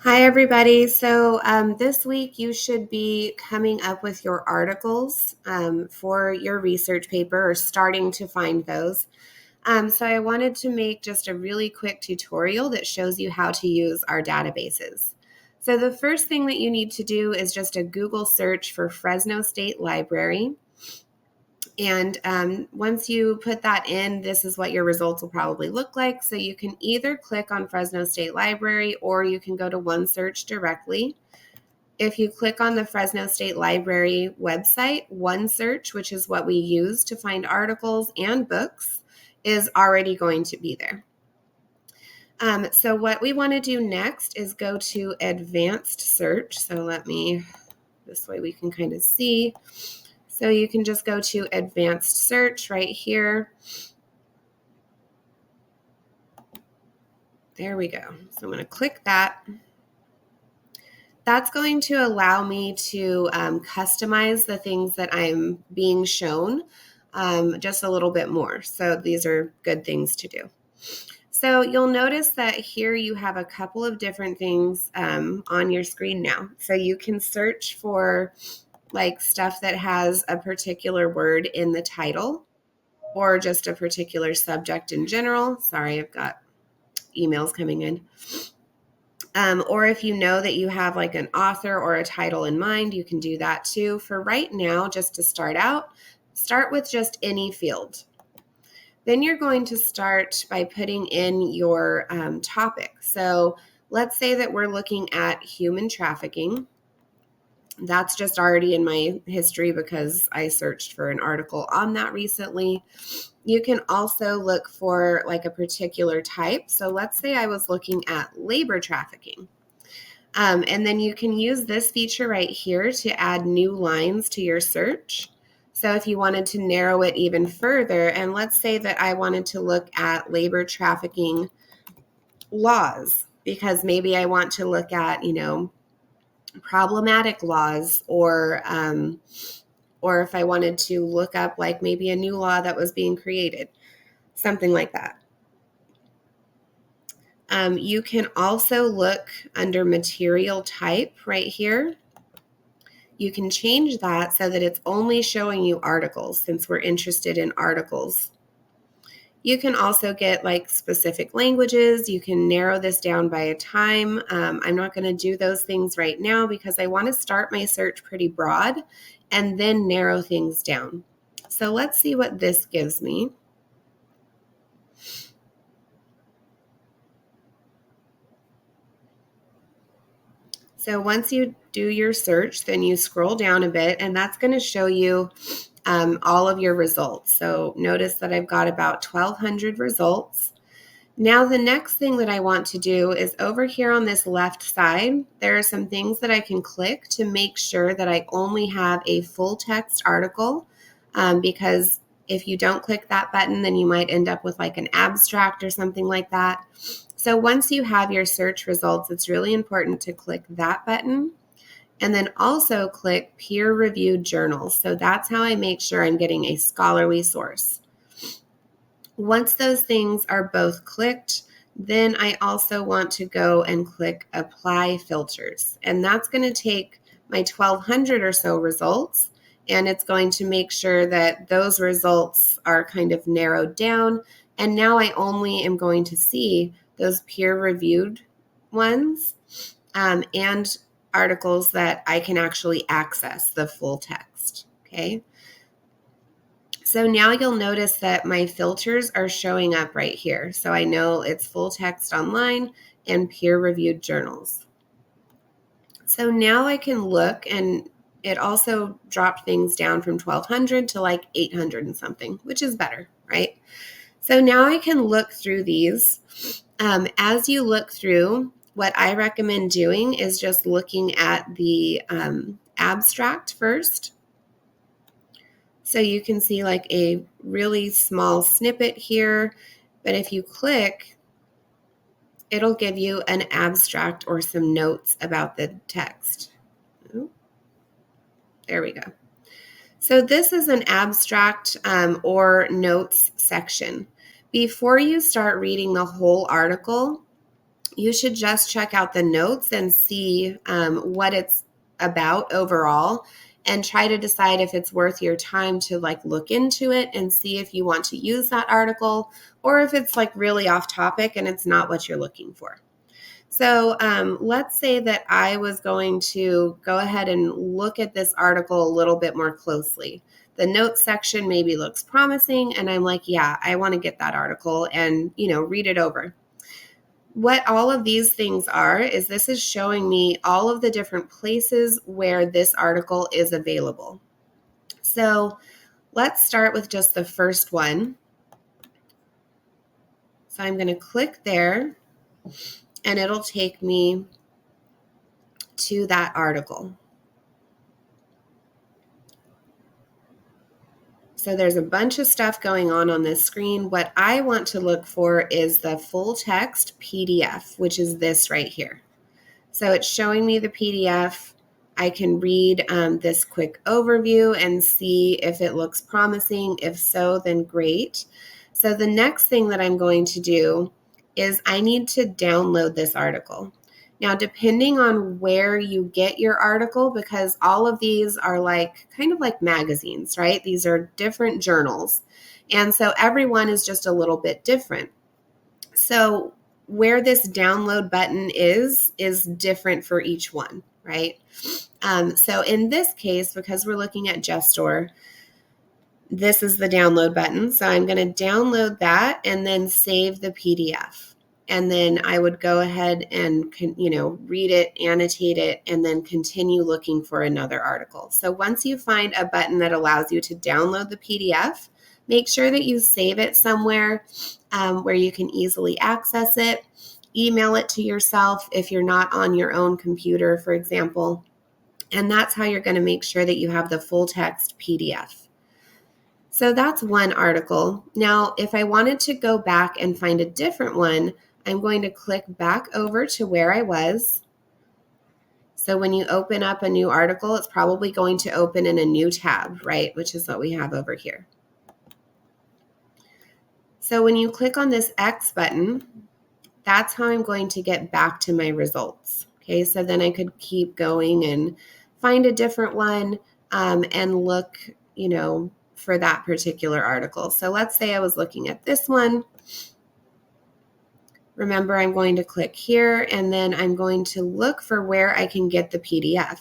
Hi, everybody. So this week you should be coming up with your articles for your research paper or starting to find those. So I wanted to make just a really quick tutorial that shows you how to use our databases. So the first thing that you need to do is just a Google search for Fresno State Library. And once you put that in, this is what your results will probably look like. So you can either click on Fresno State Library or you can go to OneSearch directly. If you click on the Fresno State Library website, OneSearch, which is what we use to find articles and books, is already going to be there. So what we want to do next is go to Advanced Search. So this way we can kind of see. So you can just go to Advanced Search right here. There we go. So I'm going to click that. That's going to allow me to customize the things that I'm being shown just a little bit more. So these are good things to do. So you'll notice that here you have a couple of different things on your screen now. So you can search for like stuff that has a particular word in the title or just a particular subject in general. Sorry, I've got emails coming in. Or if you know that you have like an author or a title in mind, you can do that too. For right now, just to start out, start with just any field. Then you're going to start by putting in your topic. So let's say that we're looking at human trafficking. That's just already in my history because I searched for an article on that recently. You can also look for like a particular type. So let's say I was looking at labor trafficking. And then you can use this feature right here to add new lines to your search. So if you wanted to narrow it even further, and let's say that I wanted to look at labor trafficking laws, because maybe I want to look at, problematic laws, or if I wanted to look up like maybe a new law that was being created, something like that. You can also look under material type right here. You can change that so that it's only showing you articles since we're interested in articles. You can also get like specific languages. You can narrow this down by a time. I'm not going to do those things right now because I want to start my search pretty broad and then narrow things down. So let's see what this gives me. So once you do your search, then you scroll down a bit, and that's going to show you all of your results. So notice that I've got about 1,200 results. Now the next thing that I want to do is over here on this left side, there are some things that I can click to make sure that I only have a full text article, because if you don't click that button, then you might end up with like an abstract or something like that. So once you have your search results, it's really important to click that button and then also click peer-reviewed journals. So that's how I make sure I'm getting a scholarly source. Once those things are both clicked, then I also want to go and click apply filters. And that's going to take my 1,200 or so results, and it's going to make sure that those results are kind of narrowed down. And now I only am going to see those peer-reviewed ones and articles that I can actually access the full text, okay? So now you'll notice that my filters are showing up right here. So I know it's full text online and peer-reviewed journals. So now I can look, and it also dropped things down from 1,200 to like 800 and something, which is better, right? So now I can look through these. As you look through, what I recommend doing is just looking at the abstract first. So you can see like a really small snippet here, but if you click, it'll give you an abstract or some notes about the text. Ooh, there we go. So this is an abstract or notes section. Before you start reading the whole article, you should just check out the notes and see what it's about overall, and try to decide if it's worth your time to like look into it and see if you want to use that article, or if it's like really off topic and it's not what you're looking for. So let's say that I was going to go ahead and look at this article a little bit more closely. The notes section maybe looks promising, and I'm like, yeah, I want to get that article and, read it over. What all of these things are is this is showing me all of the different places where this article is available. So let's start with just the first one. So I'm going to click there, and it'll take me to that article. So there's a bunch of stuff going on this screen. What I want to look for is the full text PDF, which is this right here. So it's showing me the PDF. I can read this quick overview and see if it looks promising. If so, then great. So the next thing that I'm going to do is I need to download this article. Now, depending on where you get your article, because all of these are kind of like magazines, right? These are different journals. And so everyone is just a little bit different. So where this download button is different for each one, right? So in this case, because we're looking at JustStore, this is the download button. So I'm going to download that and then save the PDF. And then I would go ahead and, read it, annotate it, and then continue looking for another article. So once you find a button that allows you to download the PDF, make sure that you save it somewhere where you can easily access it. Email it to yourself if you're not on your own computer, for example. And that's how you're going to make sure that you have the full text PDF. So that's one article. Now, if I wanted to go back and find a different one, I'm going to click back over to where I was. So when you open up a new article, it's probably going to open in a new tab, right? Which is what we have over here. So when you click on this X button, that's how I'm going to get back to my results. Okay, so then I could keep going and find a different one and look, for that particular article. So let's say I was looking at this one. Remember, I'm going to click here, and then I'm going to look for where I can get the PDF.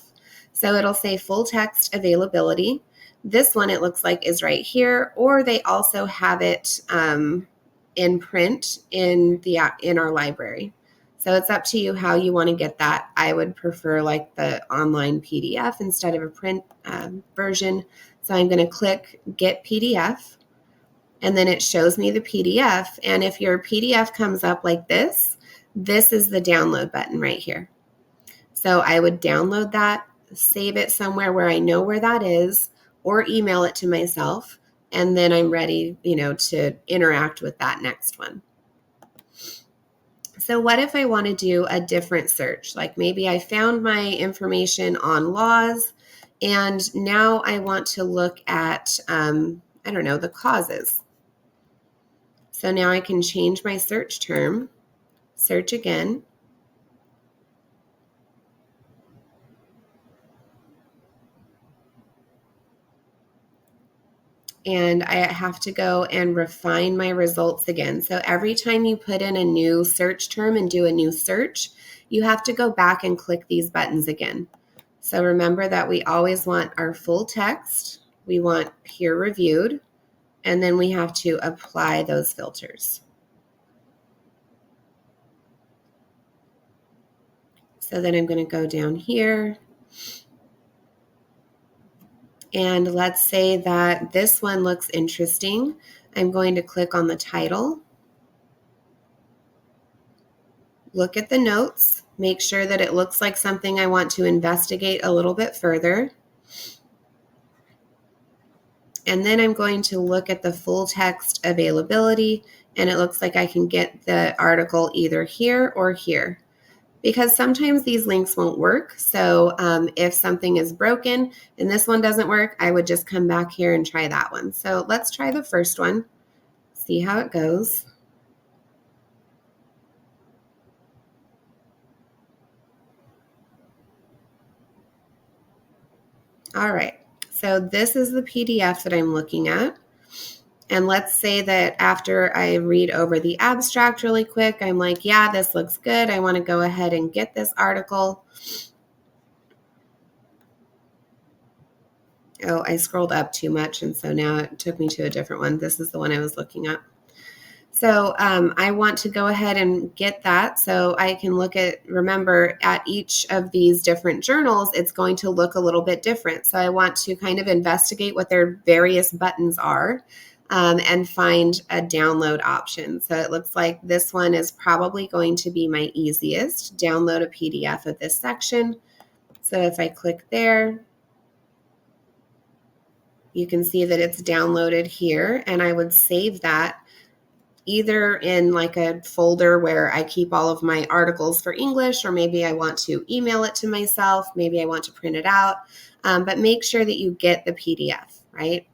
So it'll say full text availability. This one, it looks like, is right here, or they also have it in print in our library. So it's up to you how you want to get that. I would prefer the online PDF instead of a print version. So I'm going to click Get PDF. And then it shows me the PDF. And if your PDF comes up like this is the download button right here. So I would download that, save it somewhere where I know where that is, or email it to myself. And then I'm ready, to interact with that next one. So what if I want to do a different search? Like maybe I found my information on laws, and now I want to look at, the causes. So now I can change my search term, search again. And I have to go and refine my results again. So every time you put in a new search term and do a new search, you have to go back and click these buttons again. So remember that we always want our full text, we want peer reviewed, and then we have to apply those filters. So then I'm going to go down here. And let's say that this one looks interesting. I'm going to click on the title. Look at the notes. Make sure that it looks like something I want to investigate a little bit further. And then I'm going to look at the full text availability, and it looks like I can get the article either here or here, because sometimes these links won't work. So if something is broken and this one doesn't work, I would just come back here and try that one. So let's try the first one, see how it goes. All right. So this is the PDF that I'm looking at. And let's say that after I read over the abstract really quick, I'm like, yeah, this looks good. I want to go ahead and get this article. Oh, I scrolled up too much, and so now it took me to a different one. This is the one I was looking at. So I want to go ahead and get that so I can remember at each of these different journals, it's going to look a little bit different. So I want to kind of investigate what their various buttons are and find a download option. So it looks like this one is probably going to be my easiest. Download a PDF of this section. So if I click there, you can see that it's downloaded here, and I would save that either in like a folder where I keep all of my articles for English, or maybe I want to email it to myself. Maybe I want to print it out, but make sure that you get the PDF, right?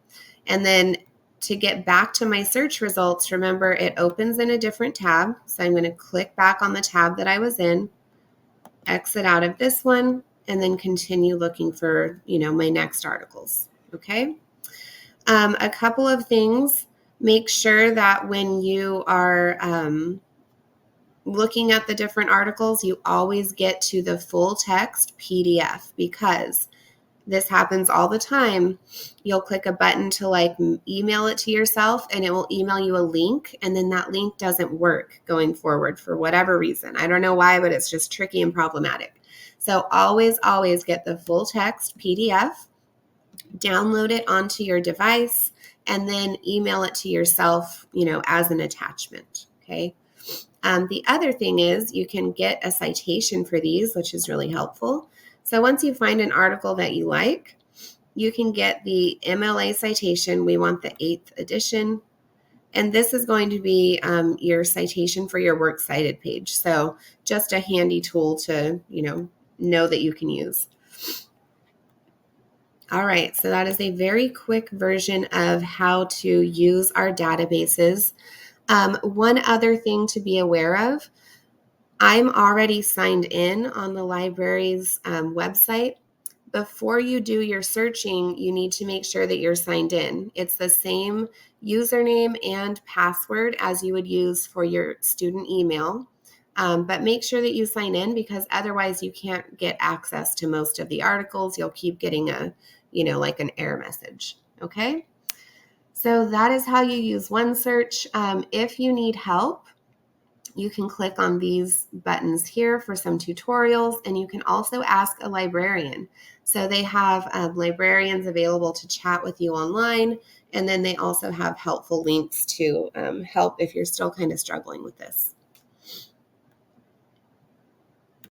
And then to get back to my search results, remember it opens in a different tab. So I'm going to click back on the tab that I was in, exit out of this one, and then continue looking for, my next articles. Okay. A couple of things. Make sure that when you are looking at the different articles, you always get to the full text PDF, because this happens all the time. You'll click a button to email it to yourself, and it will email you a link, and then that link doesn't work going forward for whatever reason. I don't know why, but it's just tricky and problematic. So always get the full text PDF, download it onto your device, and then email it to yourself, as an attachment. Okay. The other thing is you can get a citation for these, which is really helpful. So once you find an article that you like, you can get the MLA citation. We want the 8th edition. And this is going to be your citation for your works cited page. So just a handy tool to, know that you can use. All right, so that is a very quick version of how to use our databases. One other thing to be aware of, I'm already signed in on the library's website. Before you do your searching, you need to make sure that you're signed in. It's the same username and password as you would use for your student email. But make sure that you sign in, because otherwise you can't get access to most of the articles. You'll keep getting an error message. Okay. So that is how you use OneSearch. If you need help, you can click on these buttons here for some tutorials, and you can also ask a librarian. So they have librarians available to chat with you online, and then they also have helpful links to help if you're still kind of struggling with this.